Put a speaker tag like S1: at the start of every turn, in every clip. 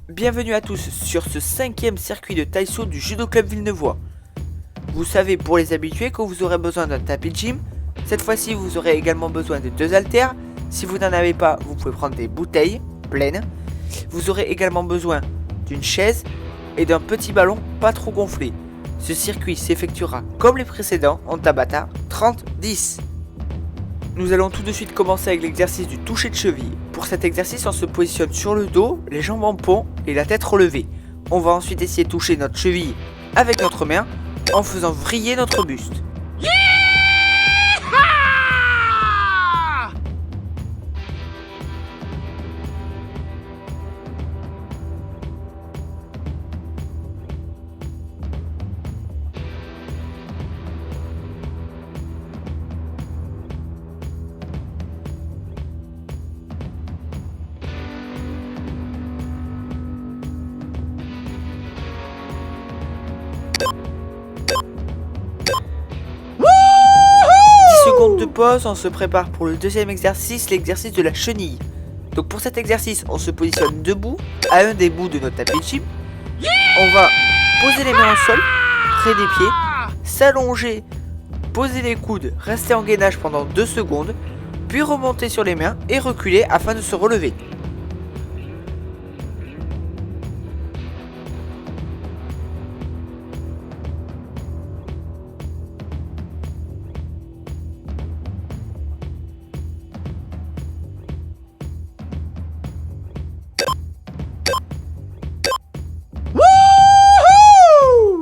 S1: Bienvenue à tous sur ce 5e circuit de Taïso du Judo Club Villeneuvois. Vous savez pour les habitués que vous aurez besoin d'un tapis de gym. Cette fois-ci vous aurez également besoin de 2 haltères. Si vous n'en avez pas, vous pouvez prendre des bouteilles pleines. Vous aurez également besoin d'une chaise et d'un petit ballon pas trop gonflé. Ce circuit s'effectuera comme les précédents en Tabata 30-10. Nous allons tout de suite commencer avec l'exercice du toucher de cheville. Pour cet exercice, on se positionne sur le dos, les jambes en pont et la tête relevée. On va ensuite essayer de toucher notre cheville avec notre main en faisant vriller notre buste. Seconde de pause, on se prépare pour le deuxième exercice, l'exercice de la chenille. Donc pour cet exercice, on se positionne debout à un des bouts de notre tapis de gym. On va poser les mains au sol, près des pieds, s'allonger, poser les coudes, rester en gainage pendant 2 secondes, puis remonter sur les mains et reculer afin de se relever.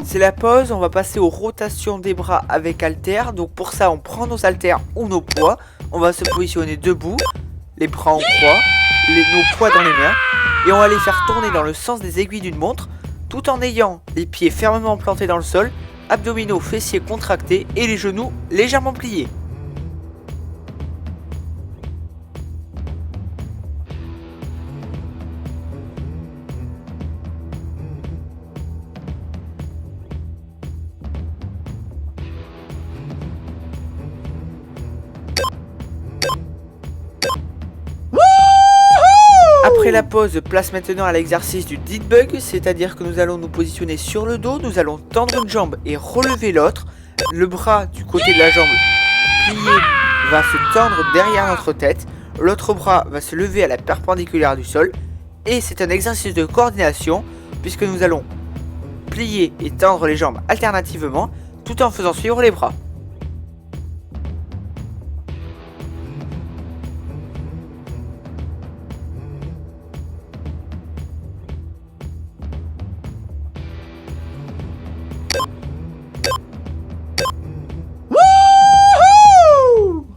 S1: C'est la pause, on va passer aux rotations des bras avec haltères. Donc pour ça, on prend nos haltères ou nos poids. On va se positionner debout, les bras en croix, nos poids dans les mains. Et on va les faire tourner dans le sens des aiguilles d'une montre, tout en ayant les pieds fermement plantés dans le sol, abdominaux, fessiers contractés et les genoux légèrement pliés. Après la pause, place maintenant à l'exercice du dead bug, c'est-à-dire que nous allons nous positionner sur le dos, nous allons tendre une jambe et relever l'autre. Le bras du côté de la jambe plié va se tendre derrière notre tête, l'autre bras va se lever à la perpendiculaire du sol. Et c'est un exercice de coordination puisque nous allons plier et tendre les jambes alternativement tout en faisant suivre les bras.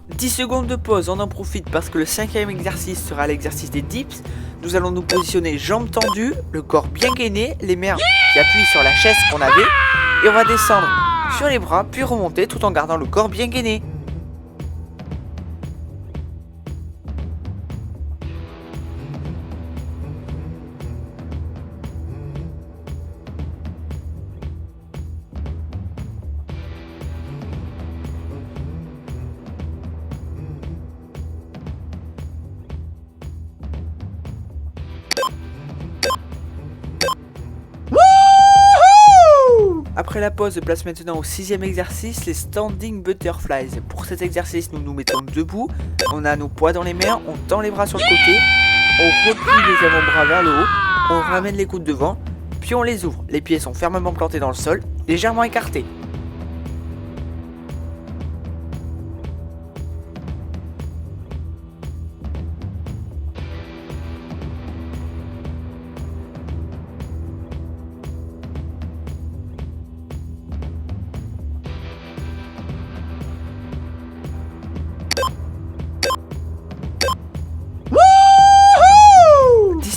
S1: 10 secondes de pause, on en profite parce que le 5e exercice sera l'exercice des dips. Nous allons nous positionner jambes tendues, le corps bien gainé, les mains qui appuient sur la chaise qu'on avait. Et on va descendre sur les bras puis remonter tout en gardant le corps bien gainé. Après la pause, place maintenant au 6e exercice, les standing butterflies. Pour cet exercice, nous nous mettons debout, on a nos poids dans les mains, on tend les bras sur le côté, on replie les avant-bras vers le haut, on ramène les coudes devant, puis on les ouvre. Les pieds sont fermement plantés dans le sol, légèrement écartés.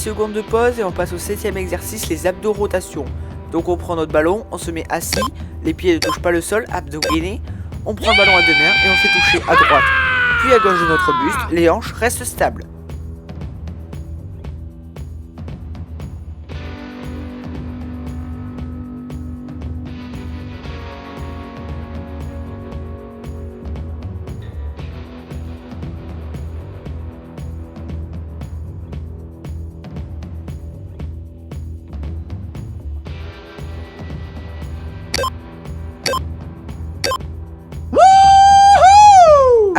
S1: Secondes de pause et on passe au 7e exercice, les abdos rotation. Donc on prend notre ballon, on se met assis, les pieds ne touchent pas le sol, abdos gainés. On prend le ballon à 2 mains et on fait toucher à droite puis à gauche de notre buste, les hanches restent stables.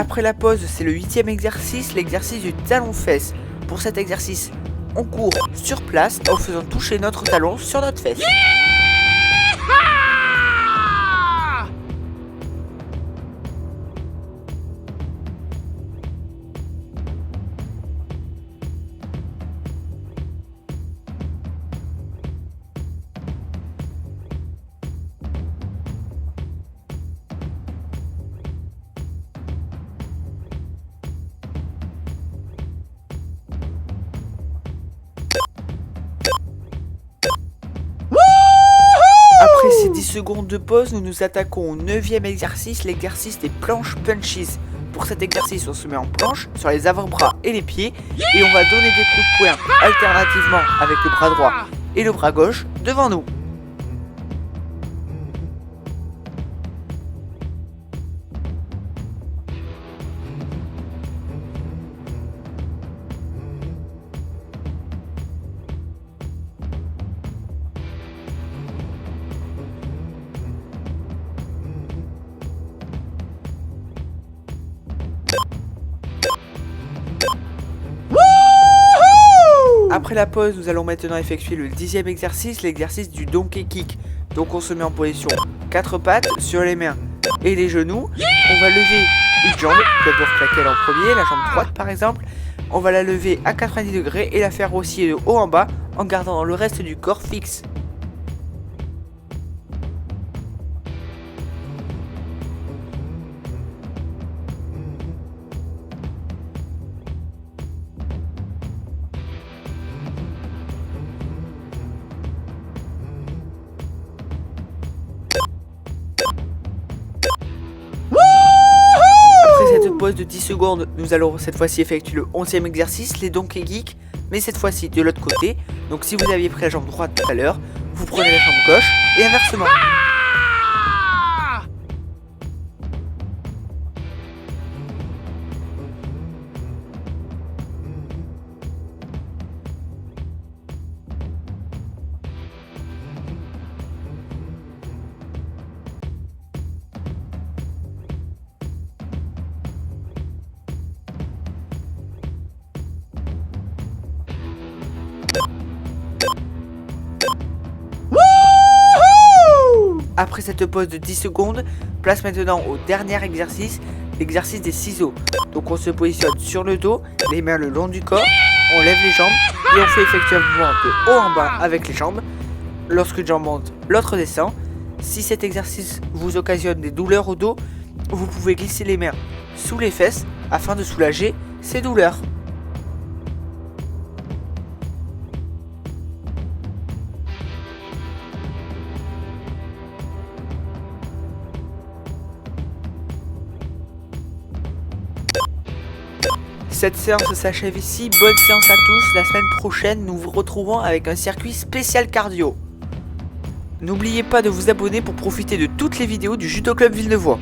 S1: Après la pause, c'est le 8e exercice, l'exercice du talon-fesse. Pour cet exercice, on court sur place en faisant toucher notre talon sur notre fesse. Après ces 10 secondes de pause, nous nous attaquons au 9e exercice, l'exercice des planches punches. Pour cet exercice, on se met en planche sur les avant-bras et les pieds et on va donner des coups de poing alternativement avec le bras droit et le bras gauche devant nous. Après la pause, nous allons maintenant effectuer le 10e exercice, l'exercice du donkey kick. Donc on se met en position 4 pattes sur les mains et les genoux. On va lever une jambe, d'abord laquelle en premier, la jambe droite par exemple. On va la lever à 90 degrés et la faire osciller de haut en bas en gardant le reste du corps fixe. Pause de 10 secondes, nous allons cette fois-ci effectuer le 11e exercice, les donkey kicks, mais cette fois-ci de l'autre côté. Donc si vous aviez pris la jambe droite tout à l'heure, vous prenez la jambe gauche et inversement. Après cette pause de 10 secondes, place maintenant au dernier exercice, l'exercice des ciseaux. Donc on se positionne sur le dos, les mains le long du corps, on lève les jambes et on fait effectuer un mouvement de haut en bas avec les jambes. Lorsqu'une jambe monte, l'autre descend. Si cet exercice vous occasionne des douleurs au dos, vous pouvez glisser les mains sous les fesses afin de soulager ces douleurs. Cette séance s'achève ici, bonne séance à tous, la semaine prochaine nous vous retrouvons avec un circuit spécial cardio. N'oubliez pas de vous abonner pour profiter de toutes les vidéos du Judo Club Villeneuvois.